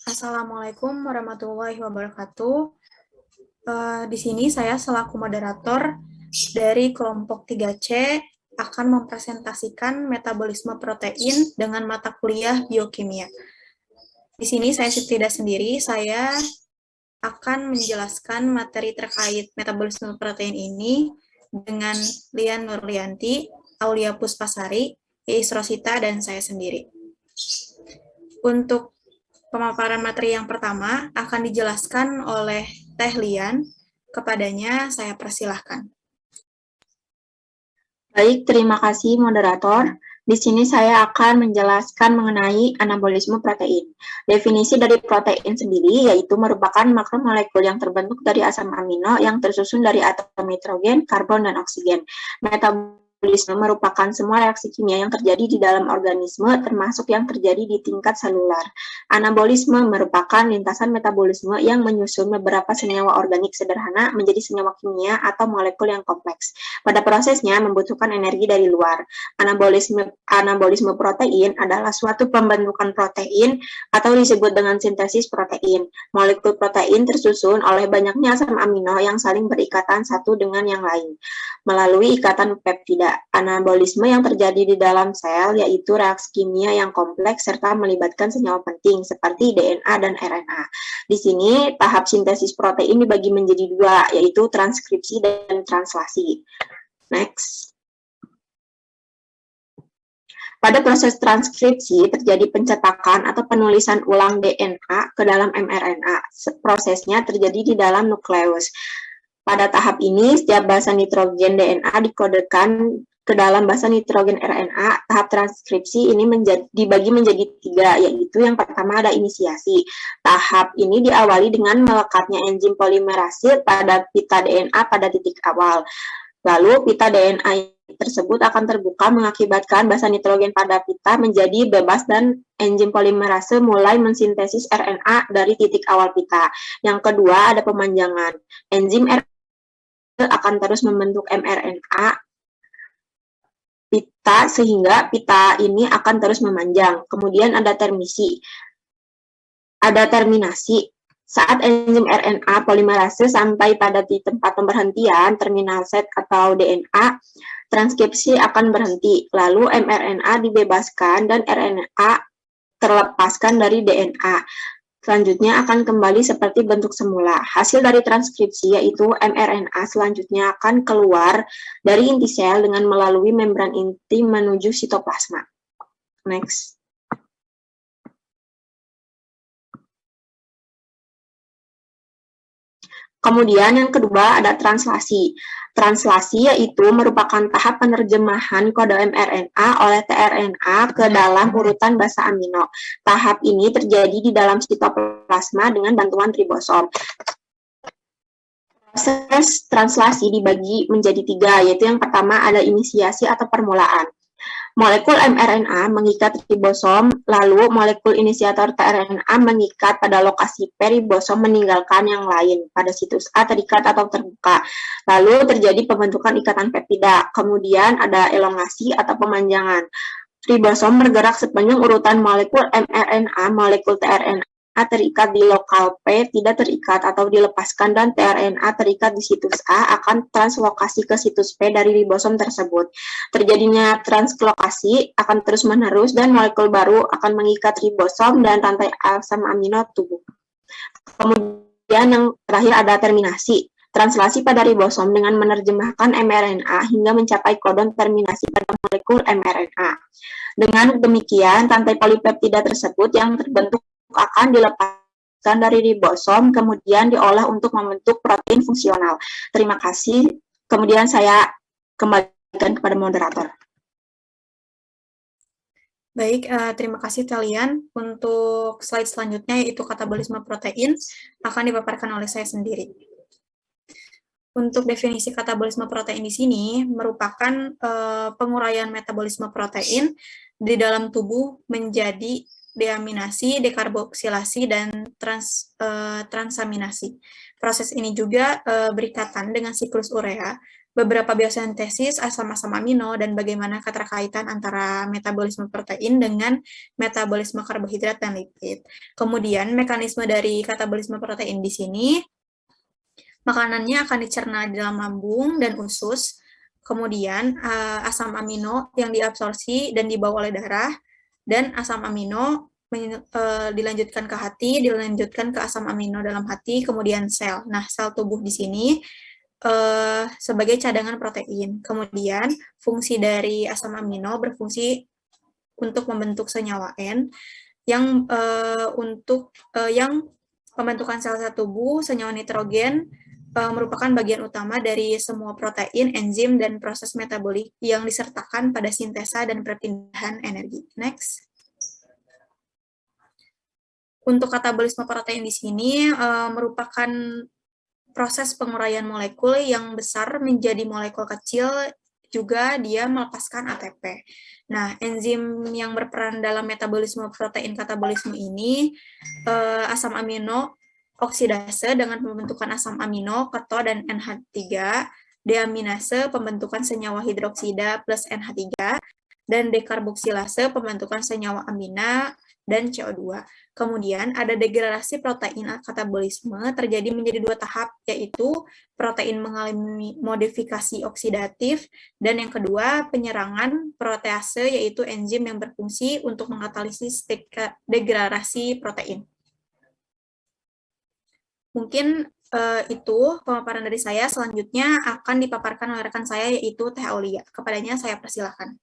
Assalamualaikum warahmatullahi wabarakatuh. Di sini saya selaku moderator dari kelompok 3C akan mempresentasikan metabolisme protein dengan mata kuliah biokimia. Di sini saya tidak sendiri, saya akan menjelaskan materi terkait metabolisme protein ini dengan Lian Nurlianti, Aulia Puspasari, Iis Rosita, dan saya sendiri. Untuk pemaparan materi yang pertama akan dijelaskan oleh Teh Lian. Kepadanya saya persilahkan. Baik, terima kasih moderator. Di sini saya akan menjelaskan mengenai anabolisme protein. Definisi dari protein sendiri yaitu merupakan makromolekul yang terbentuk dari asam amino yang tersusun dari atom nitrogen, karbon, dan oksigen. Metabolisme merupakan semua reaksi kimia yang terjadi di dalam organisme, termasuk yang terjadi di tingkat selular. Anabolisme merupakan lintasan metabolisme yang menyusun beberapa senyawa organik sederhana menjadi senyawa kimia atau molekul yang kompleks. Pada prosesnya membutuhkan energi dari luar. Anabolisme protein adalah suatu pembentukan protein atau disebut dengan sintesis protein. Molekul protein tersusun oleh banyaknya asam amino yang saling berikatan satu dengan yang lain melalui ikatan peptida. Anabolisme yang terjadi di dalam sel yaitu reaksi kimia yang kompleks serta melibatkan senyawa penting seperti DNA dan RNA. Di sini tahap sintesis protein dibagi menjadi dua, yaitu transkripsi dan translasi. Next. Pada proses transkripsi terjadi pencetakan atau penulisan ulang DNA ke dalam mRNA. Prosesnya terjadi di dalam nukleus. Pada tahap ini, setiap basa nitrogen DNA dikodekan ke dalam basa nitrogen RNA. Tahap transkripsi ini dibagi menjadi tiga, yaitu yang pertama ada inisiasi. Tahap ini diawali dengan melekatnya enzim polimerase pada pita DNA pada titik awal. Lalu pita DNA tersebut akan terbuka mengakibatkan basa nitrogen pada pita menjadi bebas dan enzim polimerase mulai mensintesis RNA dari titik awal pita. Yang kedua ada pemanjangan. Enzim RNA akan terus membentuk mRNA pita sehingga pita ini akan terus memanjang. Kemudian ada terminasi. Saat enzim RNA polimerase sampai pada di tempat pemberhentian terminal set atau DNA, transkripsi akan berhenti. Lalu mRNA dibebaskan dan RNA terlepaskan dari DNA. Selanjutnya akan kembali seperti bentuk semula. Hasil dari transkripsi yaitu mRNA selanjutnya akan keluar dari inti sel dengan melalui membran inti menuju sitoplasma. Next. Kemudian yang kedua ada translasi. Translasi yaitu merupakan tahap penerjemahan kode mRNA oleh tRNA ke dalam urutan basa amino. Tahap ini terjadi di dalam sitoplasma dengan bantuan ribosom. Proses translasi dibagi menjadi tiga, yaitu yang pertama ada inisiasi atau permulaan. Molekul mRNA mengikat ribosom, lalu molekul inisiator tRNA mengikat pada lokasi peribosom meninggalkan yang lain. Pada situs A terikat atau terbuka. Lalu terjadi pembentukan ikatan peptida. Kemudian ada elongasi atau pemanjangan. Ribosom bergerak sepanjang urutan molekul mRNA, molekul tRNA terikat di lokal P tidak terikat atau dilepaskan dan tRNA terikat di situs A akan translokasi ke situs P dari ribosom tersebut. Terjadinya translokasi akan terus-menerus dan molekul baru akan mengikat ribosom dan rantai asam amino tubuh. Kemudian yang terakhir ada terminasi. Translasi pada ribosom dengan menerjemahkan mRNA hingga mencapai kodon terminasi pada molekul mRNA. Dengan demikian, rantai polipeptida tersebut yang terbentuk akan dilepaskan dari ribosom, kemudian diolah untuk membentuk protein fungsional. Terima kasih. Kemudian saya kembalikan kepada moderator. Baik, terima kasih kalian. Untuk slide selanjutnya yaitu katabolisme protein akan dipaparkan oleh saya sendiri. Untuk definisi katabolisme protein di sini merupakan penguraian metabolisme protein di dalam tubuh menjadi deaminasi, dekarboksilasi, dan transaminasi. Proses ini juga berikatan dengan siklus urea, beberapa biosintesis asam-asam amino dan bagaimana keterkaitan antara metabolisme protein dengan metabolisme karbohidrat dan lipid. Kemudian mekanisme dari katabolisme protein di sini, makanannya akan dicerna di dalam lambung dan usus, kemudian asam amino yang diabsorpsi dan dibawa oleh darah, dan asam amino dilanjutkan ke hati, dilanjutkan ke asam amino dalam hati, kemudian sel. Nah, sel tubuh di sini sebagai cadangan protein. Kemudian fungsi dari asam amino berfungsi untuk membentuk senyawa N yang yang pembentukan sel-sel tubuh, senyawa nitrogen merupakan bagian utama dari semua protein, enzim, dan proses metabolik yang disertakan pada sintesa dan perpindahan energi. Next. Untuk katabolisme protein di sini merupakan proses penguraian molekul yang besar menjadi molekul kecil, juga dia melepaskan ATP. Nah, enzim yang berperan dalam metabolisme protein katabolisme ini, asam amino oksidase dengan pembentukan asam amino, keto dan NH3, deaminase pembentukan senyawa hidroksida plus NH3, dan dekarboksilase pembentukan senyawa amina dan CO2. Kemudian ada degradasi protein katabolisme terjadi menjadi 2 tahap, yaitu protein mengalami modifikasi oksidatif, dan yang kedua penyerangan protease, yaitu enzim yang berfungsi untuk mengkatalisis degradasi protein. Mungkin itu pemaparan dari saya. Selanjutnya akan dipaparkan oleh rekan saya, yaitu Teh Aulia. Kepadanya saya persilahkan.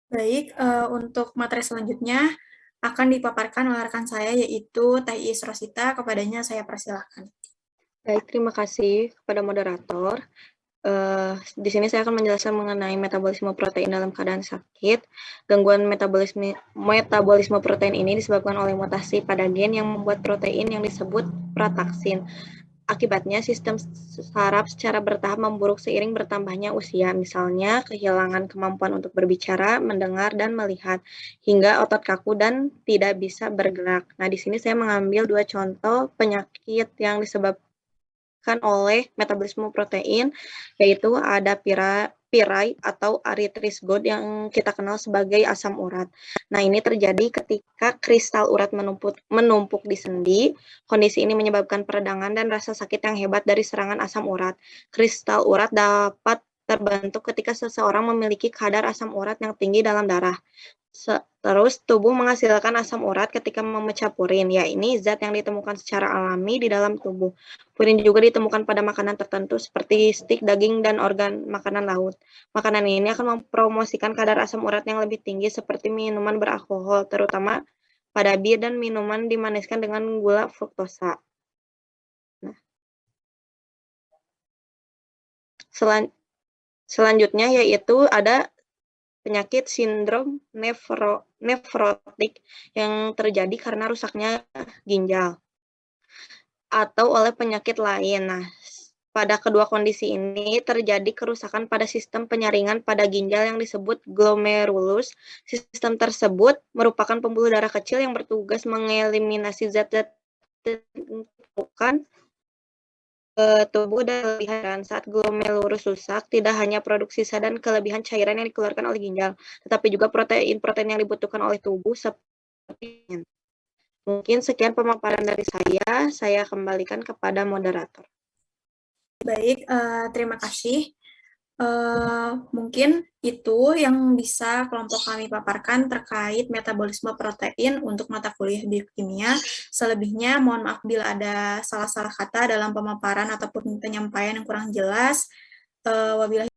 Baik, untuk materi selanjutnya akan dipaparkan oleh rekan saya, yaitu Teh Iis Rosita. Kepadanya saya persilahkan. Baik, terima kasih kepada moderator. Di sini saya akan menjelaskan mengenai metabolisme protein dalam keadaan sakit. Gangguan metabolisme protein ini disebabkan oleh mutasi pada gen yang membuat protein yang disebut prataksin. Akibatnya, sistem saraf secara bertahap memburuk seiring bertambahnya usia, misalnya kehilangan kemampuan untuk berbicara, mendengar, dan melihat, hingga otot kaku dan tidak bisa bergerak. Nah, di sini saya mengambil 2 contoh penyakit yang disebabkan oleh metabolisme protein, yaitu ada pirai atau arthritis Gout yang kita kenal sebagai asam urat. Nah, ini terjadi ketika kristal urat menumpuk di sendi. Kondisi ini menyebabkan peradangan dan rasa sakit yang hebat dari serangan asam urat. Kristal urat dapat terbentuk ketika seseorang memiliki kadar asam urat yang tinggi dalam darah. Terus tubuh menghasilkan asam urat ketika memecah purin, ya ini zat yang ditemukan secara alami di dalam tubuh. Purin juga ditemukan pada makanan tertentu seperti stik, daging, dan organ makanan laut. Makanan ini akan mempromosikan kadar asam urat yang lebih tinggi seperti minuman beralkohol, terutama pada bir dan minuman dimaniskan dengan gula fruktosa. Nah, selanjutnya yaitu ada penyakit sindrom nefrotik yang terjadi karena rusaknya ginjal atau oleh penyakit lain. Nah, pada kedua kondisi ini terjadi kerusakan pada sistem penyaringan pada ginjal yang disebut glomerulus. Sistem tersebut merupakan pembuluh darah kecil yang bertugas mengeliminasi zat-zat bukan tubuh dan kelebihan. Saat glomerulus rusak, tidak hanya produksi sisa dan kelebihan cairan yang dikeluarkan oleh ginjal, tetapi juga protein-protein yang dibutuhkan oleh tubuh seperti mungkin sekian pemaparan dari saya kembalikan kepada moderator. Baik, terima kasih. Mungkin itu yang bisa kelompok kami paparkan terkait metabolisme protein untuk mata kuliah biokimia. Selebihnya, mohon maaf bila ada salah-salah kata dalam pemaparan ataupun penyampaian yang kurang jelas. Wabillahi